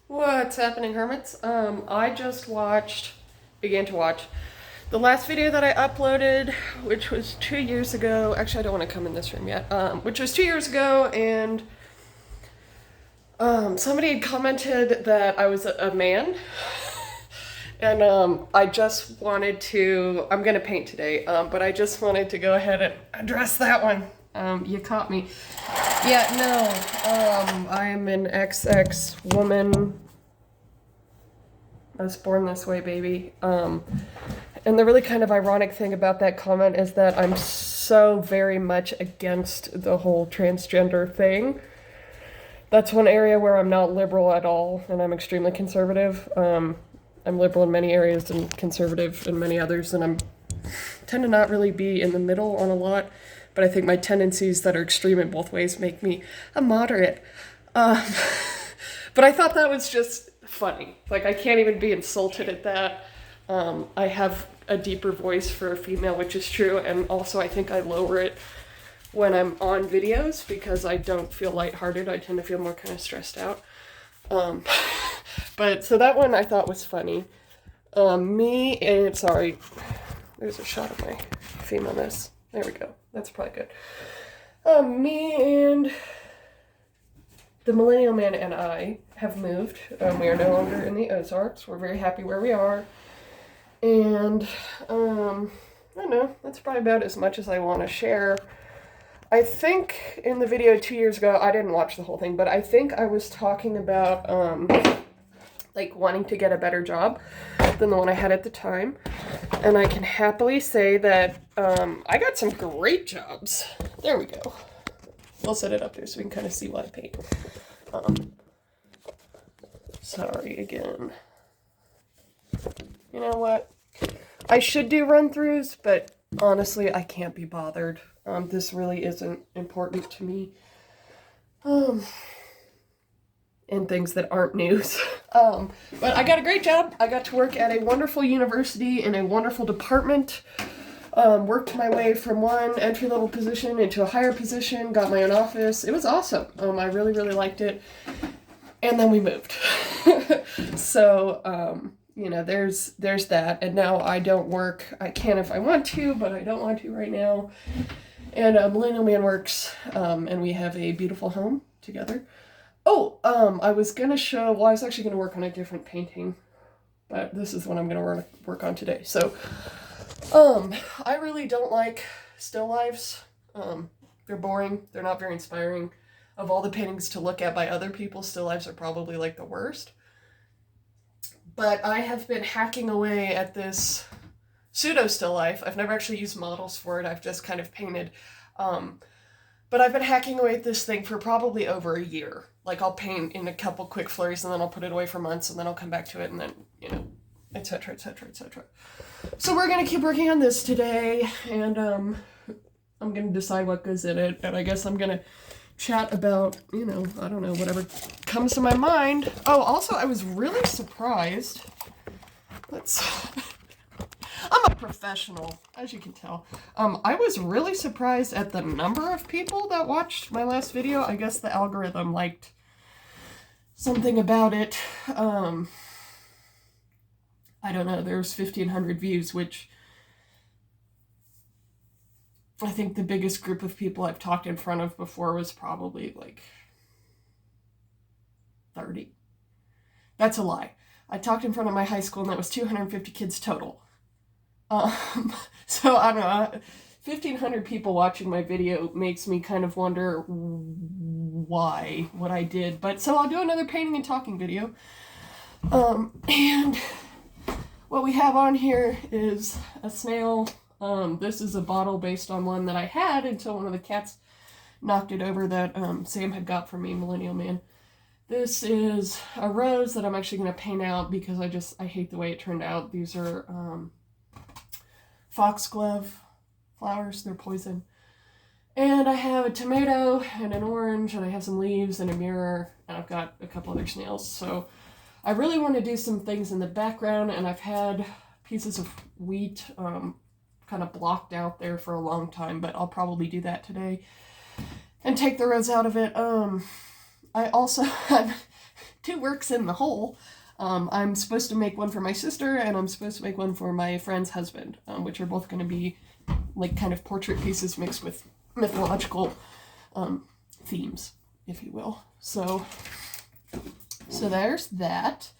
What's happening, hermits? I just began to watch the last video that I uploaded, which was 2 years ago. Actually, I don't want to come in this room yet. Which was 2 years ago, and somebody had commented that I was a man, and I just wanted to. I'm gonna paint today, but I just wanted to go ahead and address that one. You caught me. Yeah, no. I am an XX woman. I was born this way, baby. And the really kind of ironic thing about that comment is that I'm so very much against the whole transgender thing. That's one area where I'm not liberal at all, and I'm extremely conservative. I'm liberal in many areas and conservative in many others, and tend to not really be in the middle on a lot. But I think my tendencies that are extreme in both ways make me a moderate. Um, but I thought that was just funny. Like, I can't even be insulted at that. I have a deeper voice for a female, which is true, and also I think I lower it when I'm on videos because I don't feel lighthearted. I tend to feel more kind of stressed out. But so that one I thought was funny. Sorry, there's a shot of my femaleness. There we go. That's probably good. Me and the Millennial Man and I have moved. We are no longer in the Ozarks. We're very happy where we are. And, I don't know, that's probably about as much as I want to share. I think in the video 2 years ago, I didn't watch the whole thing, but I think I was talking about, like, wanting to get a better job than the one I had at the time. And I can happily say that, I got some great jobs. There we go. We'll set it up there so we can kind of see what I paint. Sorry again. You know what? I should do run-throughs, but honestly, I can't be bothered. This really isn't important to me. And things that aren't news. But I got a great job. I got to work at a wonderful university in a wonderful department. Worked my way from one entry-level position into a higher position, got my own office. It was awesome. I really, really liked it. And then we moved. So, there's that. And now I don't work. I can if I want to, but I don't want to right now. And Millennial Man works, and we have a beautiful home together. Oh, I was actually going to work on a different painting, but this is what I'm going to work on today. So, I really don't like still lifes. They're boring. They're not very inspiring. Of all the paintings to look at by other people, still lifes are probably like the worst. But I have been hacking away at this pseudo still life. I've never actually used models for it. I've just kind of painted. But I've been hacking away at this thing for probably over a year. Like, I'll paint in a couple quick flurries and then I'll put it away for months and then I'll come back to it and then, etc., etc., etc. So we're going to keep working on this today, and I'm going to decide what goes in it, and I guess I'm going to chat about, I don't know, whatever comes to my mind. Oh, also, I was really surprised. I'm a professional, as you can tell. I was really surprised at the number of people that watched my last video. I guess the algorithm liked something about it. I don't know, there's 1,500 views, which I think the biggest group of people I've talked in front of before was probably like 30. That's a lie. I talked in front of my high school and that was 250 kids total. So I don't know, 1,500 people watching my video makes me kind of wonder what I did. But so I'll do another painting and talking video. And what we have on here is a snail. This is a bottle based on one that I had until one of the cats knocked it over that Sam had got from me, Millennial Man. This is a rose that I'm actually going to paint out because I hate the way it turned out. These are foxglove flowers. They're poison. And I have a tomato and an orange, and I have some leaves and a mirror, and I've got a couple other snails. So I really want to do some things in the background, and I've had pieces of wheat kind of blocked out there for a long time, but I'll probably do that today and take the rose out of it. I also, I'm two works in the whole. I'm supposed to make one for my sister, and I'm supposed to make one for my friend's husband, which are both going to be like kind of portrait pieces mixed with mythological themes, if you will. So there's that.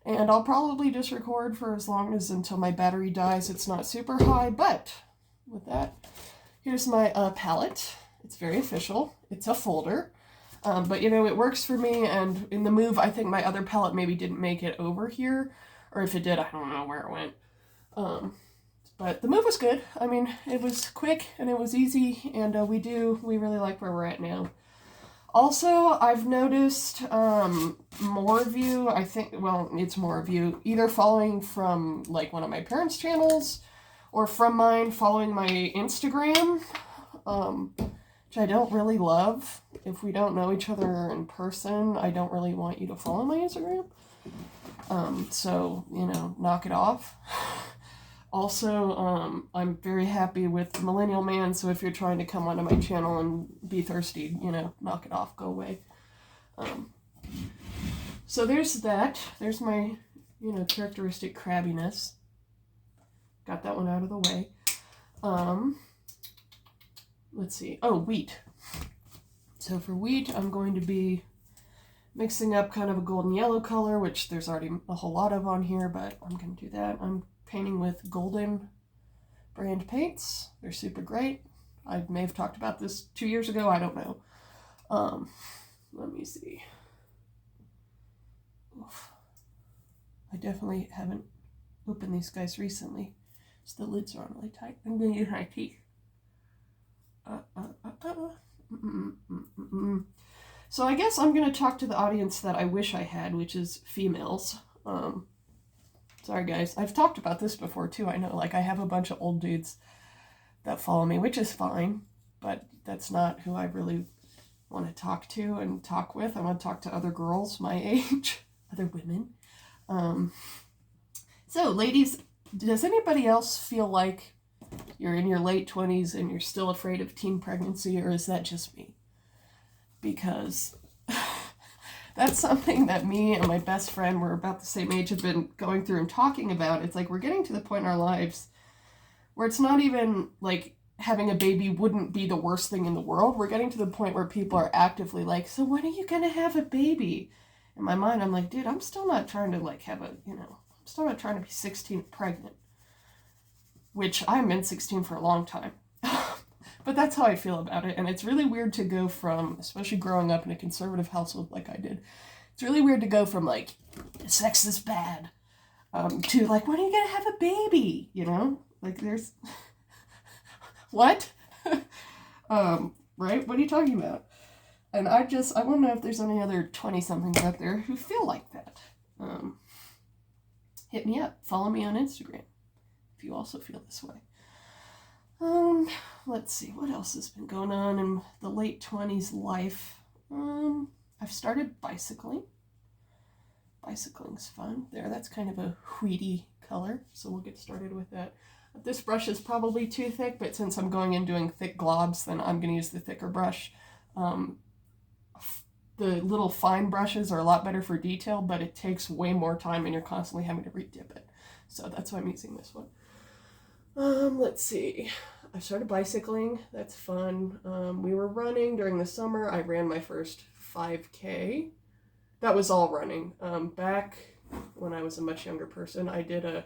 And I'll probably just record for as long as until my battery dies. It's not super high, but with that, here's my palette. It's very official. It's a folder. But, you know, it works for me, and in the move, I think my other palette maybe didn't make it over here, or if it did, I don't know where it went. But the move was good. I mean, it was quick, and it was easy, and we really like where we're at now. Also, I've noticed more of you, I think, well, it's more of you, either following from, like, one of my parents' channels, or from mine following my Instagram, which I don't really love. If we don't know each other in person, I don't really want you to follow my Instagram. So, you know, knock it off. Also, I'm very happy with Millennial Man, so if you're trying to come onto my channel and be thirsty, you know, knock it off, go away. So there's that. There's my, you know, characteristic crabbiness. Got that one out of the way. Let's see. Oh, wheat. So for wheat, I'm going to be mixing up kind of a golden yellow color, which there's already a whole lot of on here, but I'm going to do that. I'm painting with Golden brand paints. They're super great. I may have talked about this 2 years ago. I don't know. Let me see. Oof. I definitely haven't opened these guys recently. So the lids are on really tight. I'm going to use my teeth. So I guess I'm going to talk to the audience that I wish I had, which is females. Sorry guys, I've talked about this before too. I know, like, I have a bunch of old dudes that follow me, which is fine, but that's not who I really want to talk to and talk with. I want to talk to other girls my age, other women. So ladies, does anybody else feel like you're in your late 20s and you're still afraid of teen pregnancy, or is that just me? Because that's something that me and my best friend, we're about the same age, have been going through and talking about. It's like we're getting to the point in our lives where it's not even like having a baby wouldn't be the worst thing in the world. We're getting to the point where people are actively like, so when are you going to have a baby? In my mind, I'm like, dude, I'm still not trying to like have a, you know, I'm still not trying to be 16 pregnant, which I've been 16 for a long time. But that's how I feel about it, and it's really weird to go from, especially growing up in a conservative household like I did, it's really weird to go from, like, sex is bad, to, like, when are you gonna have a baby, you know? Like, there's... What? Right? What are you talking about? And I want to know if there's any other 20-somethings out there who feel like that. Hit me up. Follow me on Instagram if you also feel this way. Let's see, what else has been going on in the late 20s life? I've started bicycling. Bicycling's fun. There, that's kind of a wheaty color, so we'll get started with that. This brush is probably too thick, but since I'm going in doing thick globs, then I'm going to use the thicker brush. The little fine brushes are a lot better for detail, but it takes way more time and you're constantly having to re-dip it. So that's why I'm using this one. Let's see. I started bicycling. That's fun. We were running during the summer. I ran my first 5K. That was all running. Back when I was a much younger person, I did a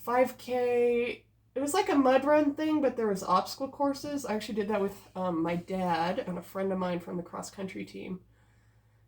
5K. It was like a mud run thing, but there was obstacle courses. I actually did that with my dad and a friend of mine from the cross country team.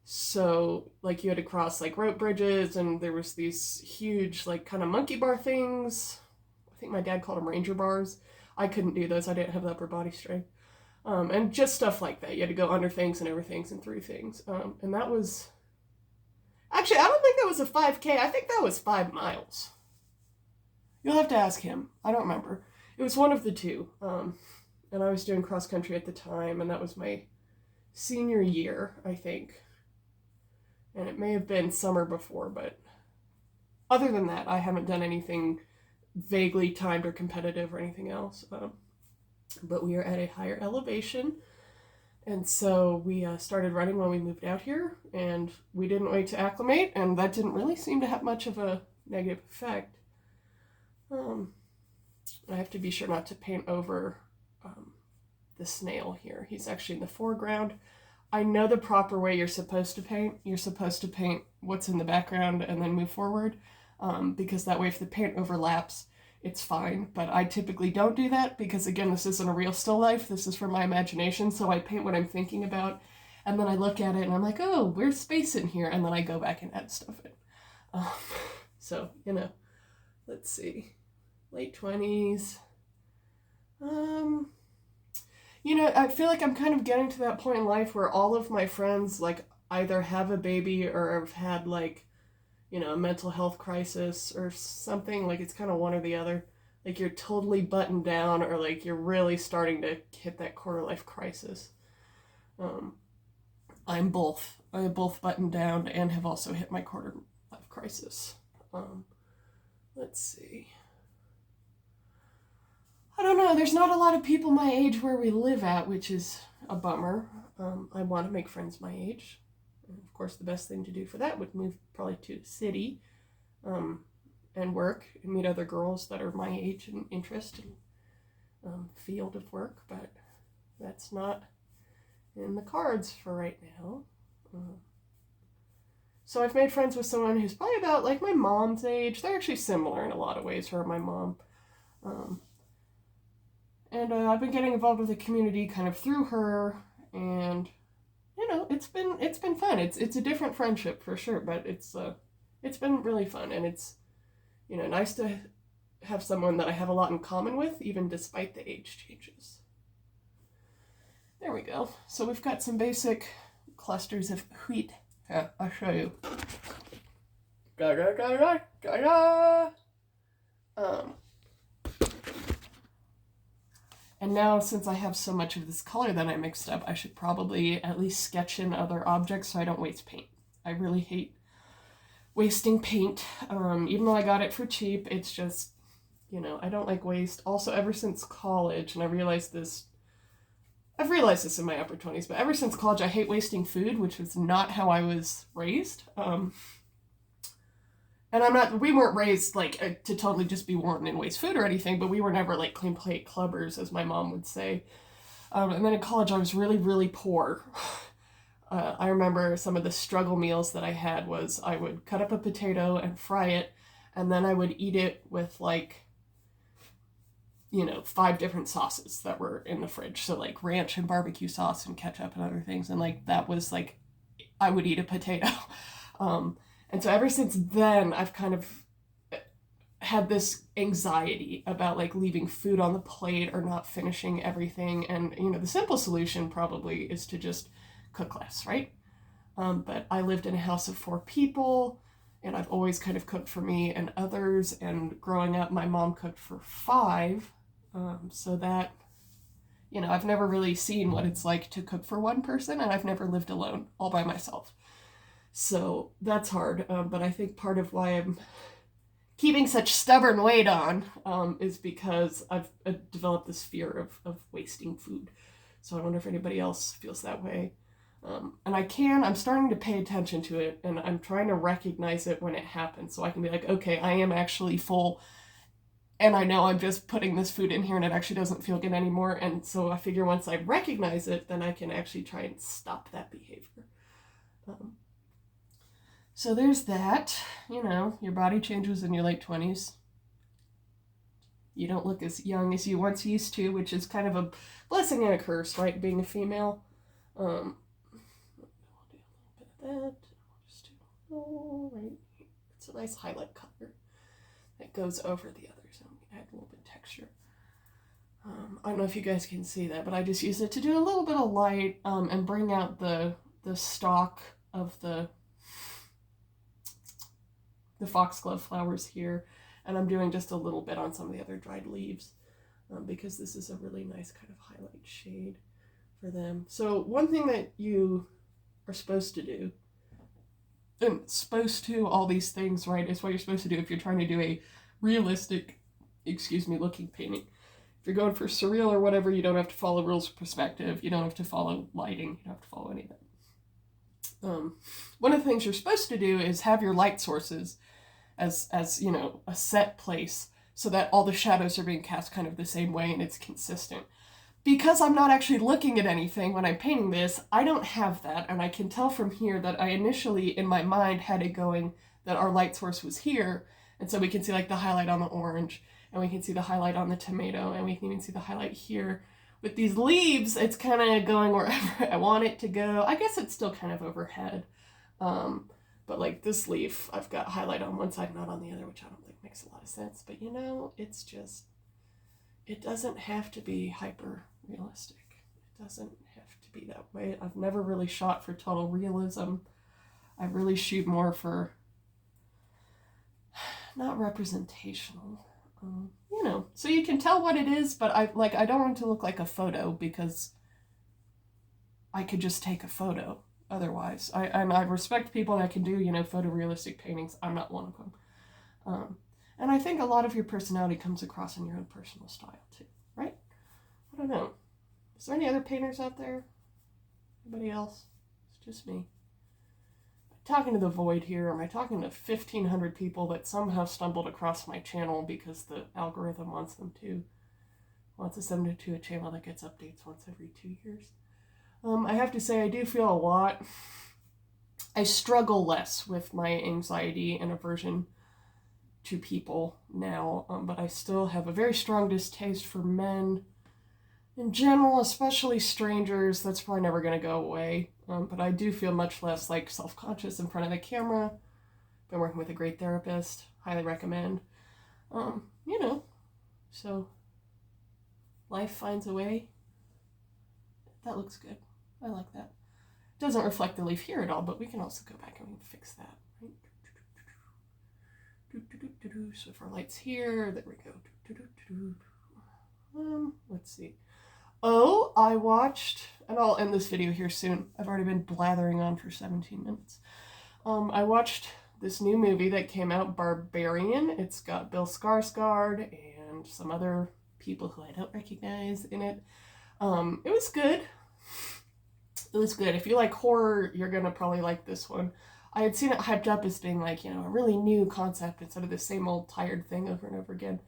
So, like, you had to cross, like, rope bridges, and there was these huge, like, kind of monkey bar things. I think my dad called them ranger bars. I couldn't do those. I didn't have the upper body strength. And just stuff like that. You had to go under things and over things and through things. And that was... Actually, I don't think that was a 5K. I think that was 5 miles. You'll have to ask him. I don't remember. It was one of the two. And I was doing cross country at the time, and that was my senior year, I think. And it may have been summer before, but other than that, I haven't done anything vaguely timed or competitive or anything else. But we are at a higher elevation And so we started running when we moved out here, and we didn't wait to acclimate, and that didn't really seem to have much of a negative effect. I have to be sure not to paint over the snail here. He's actually in the foreground. I know the proper way you're supposed to paint. You're supposed to paint what's in the background and then move forward, because that way if the paint overlaps, it's fine. But I typically don't do that because, again, this isn't a real still life. This is from my imagination, so I paint what I'm thinking about, and then I look at it and I'm like, oh, where's space in here? And then I go back and add stuff in. So, let's see. Late 20s. I feel like I'm kind of getting to that point in life where all of my friends, like, either have a baby or have had, like, a mental health crisis or something. Like, it's kind of one or the other. Like, you're totally buttoned down, or, like, you're really starting to hit that quarter life crisis. I'm both. I am both buttoned down and have also hit my quarter life crisis. Let's see. I don't know. There's not a lot of people my age where we live at, which is a bummer. I want to make friends my age. And of course, the best thing to do for that would move probably to the city, and work and meet other girls that are my age and interest and field of work. But that's not in the cards for right now. So I've made friends with someone who's probably about like my mom's age. They're actually similar in a lot of ways, her and my mom. And I've been getting involved with the community kind of through her, and it's been fun. It's a different friendship for sure, but it's been really fun, and it's nice to have someone that I have a lot in common with, even despite the age changes. There we go. So we've got some basic clusters of wheat. Yeah, I'll show you. And now, since I have so much of this color that I mixed up, I should probably at least sketch in other objects so I don't waste paint. I really hate wasting paint. Even though I got it for cheap, it's just, I don't like waste. Also, ever since college, and I've realized this in my upper 20s, but ever since college, I hate wasting food, which was not how I was raised. And we weren't raised, like, to totally just be wanting and waste food or anything, but we were never, like, clean plate clubbers, as my mom would say. And then in college, I was really, really poor. I remember some of the struggle meals that I had was I would cut up a potato and fry it, and then I would eat it with, like, 5 different sauces that were in the fridge. So, like, ranch and barbecue sauce and ketchup and other things. And, like, that was, like, I would eat a potato. And so ever since then, I've kind of had this anxiety about, like, leaving food on the plate or not finishing everything. And, the simple solution probably is to just cook less, right? But I lived in a house of 4 people, and I've always kind of cooked for me and others. And growing up, my mom cooked for 5. So that, I've never really seen what it's like to cook for one person, and I've never lived alone all by myself. So that's hard, but I think part of why I'm keeping such stubborn weight on is because I've developed this fear of wasting food. So I wonder if anybody else feels that way. And I'm starting to pay attention to it, and I'm trying to recognize it when it happens, so I can be like, okay, I am actually full, and I know I'm just putting this food in here and it actually doesn't feel good anymore. And so I figure once I recognize it, then I can actually try and stop that behavior. So there's that. Your body changes in your late 20s. You don't look as young as you once used to, which is kind of a blessing and a curse, right? Being a female. I'll do a little bit of that. I'll just do right. It's a nice highlight color that goes over the others. And add a little bit of texture. I don't know if you guys can see that, but I just use it to do a little bit of light and bring out the stalk of the foxglove flowers here, and I'm doing just a little bit on some of the other dried leaves because this is a really nice kind of highlight shade for them. So one thing that you are supposed to do, and all these things, right, is what you're supposed to do if you're trying to do a realistic, looking painting, If you're going for surreal or whatever, you don't have to follow rules of perspective. You don't have to follow lighting. You don't have to follow any of that. One of the things you're supposed to do is have your light sources as you know, a set place so that all the shadows are being cast kind of the same way and it's consistent. Because I'm not actually looking at anything when I'm painting this, I don't have that, and I can tell from here that I initially, in my mind, had it going that our light source was here, and so we can see like the highlight on the orange, and we can see the highlight on the tomato, and we can even see the highlight here. With these leaves, it's kind of going wherever I want it to go. I guess it's still kind of overhead. But like this leaf, I've got highlight on one side, not on the other, which I don't think makes a lot of sense. But you know, it's just, it doesn't have to be hyper realistic. It doesn't have to be that way. I've never really shot for total realism. I really shoot more for, not representational. You know, so you can tell what it is, but I don't want it to look like a photo because I could just take a photo otherwise. I respect people that can do, you know, photorealistic paintings. I'm not one of them. And I think a lot of your personality comes across in your own personal style too, right? I don't know. Is there any other painters out there? Anybody else? It's just me. Talking to the void here. Am I talking to 1,500 people that somehow stumbled across my channel because the algorithm wants them to send to a channel that gets updates once every 2 years? I have to say I do feel a lot. I struggle less with my anxiety and aversion to people now, but I still have a very strong distaste for men in general, especially strangers. That's probably never going to go away. But I do feel much less like self-conscious in front of the camera. Been working with a great therapist. Highly recommend. You know, so life finds a way. That looks good. I like that. Doesn't reflect the leaf here at all, but we can also go back and we can fix that. Right? So if our light's here, there we go. Let's see. Oh, I watched, and I'll end this video here soon. I've already been blathering on for 17 minutes. I watched this new movie that came out, Barbarian. It's got Bill Skarsgård and some other people who I don't recognize in it. It was good. It was good. If you like horror, you're gonna probably like this one. I had seen it hyped up as being like, you know, a really new concept instead of the same old tired thing over and over again.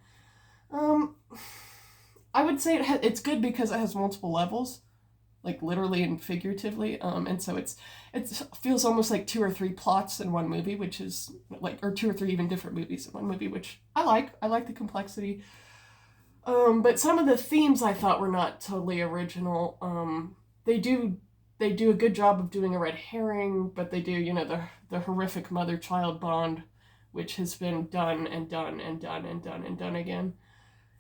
I would say it's good because it has multiple levels, like literally and figuratively. And so it feels almost like 2 or 3 plots in one movie, which is like, or 2 or 3 even different movies in one movie, which I like. I like the complexity. But some of the themes I thought were not totally original. They do a good job of doing a red herring, but they do, you know, the horrific mother-child bond, which has been done and done and done and done and done again.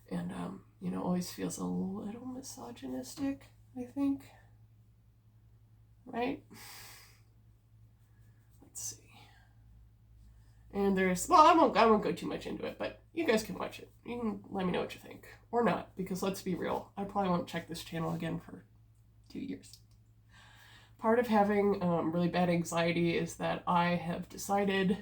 And, you know, always feels a little misogynistic, I think. Right? Let's see. And there's, well, I won't go too much into it, but you guys can watch it. You can let me know what you think. Or not, because let's be real, I probably won't check this channel again for 2 years. Part of having really bad anxiety is that I have decided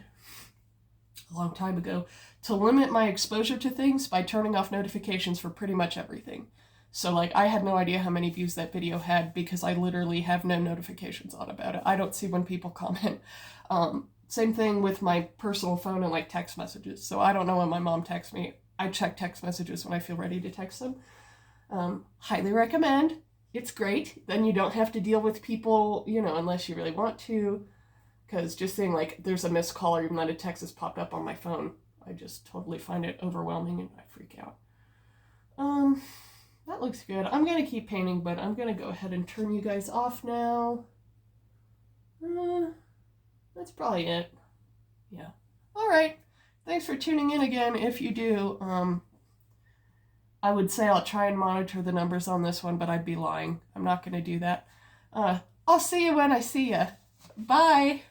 a long time ago to limit my exposure to things by turning off notifications for pretty much everything. So like I had no idea how many views that video had because I literally have no notifications on about it. I don't see when people comment. Same thing with my personal phone and like text messages. So I don't know when my mom texts me. I check text messages when I feel ready to text them. Highly recommend. It's great. Then you don't have to deal with people, you know, unless you really want to. Because just saying like there's a missed call or even that a text has popped up on my phone, I just totally find it overwhelming and I freak out. That looks good. I'm going to keep painting, but I'm going to go ahead and turn you guys off now. That's probably it. Yeah. All right. Thanks for tuning in again. If you do, I would say I'll try and monitor the numbers on this one, but I'd be lying. I'm not going to do that. I'll see you when I see you. Bye.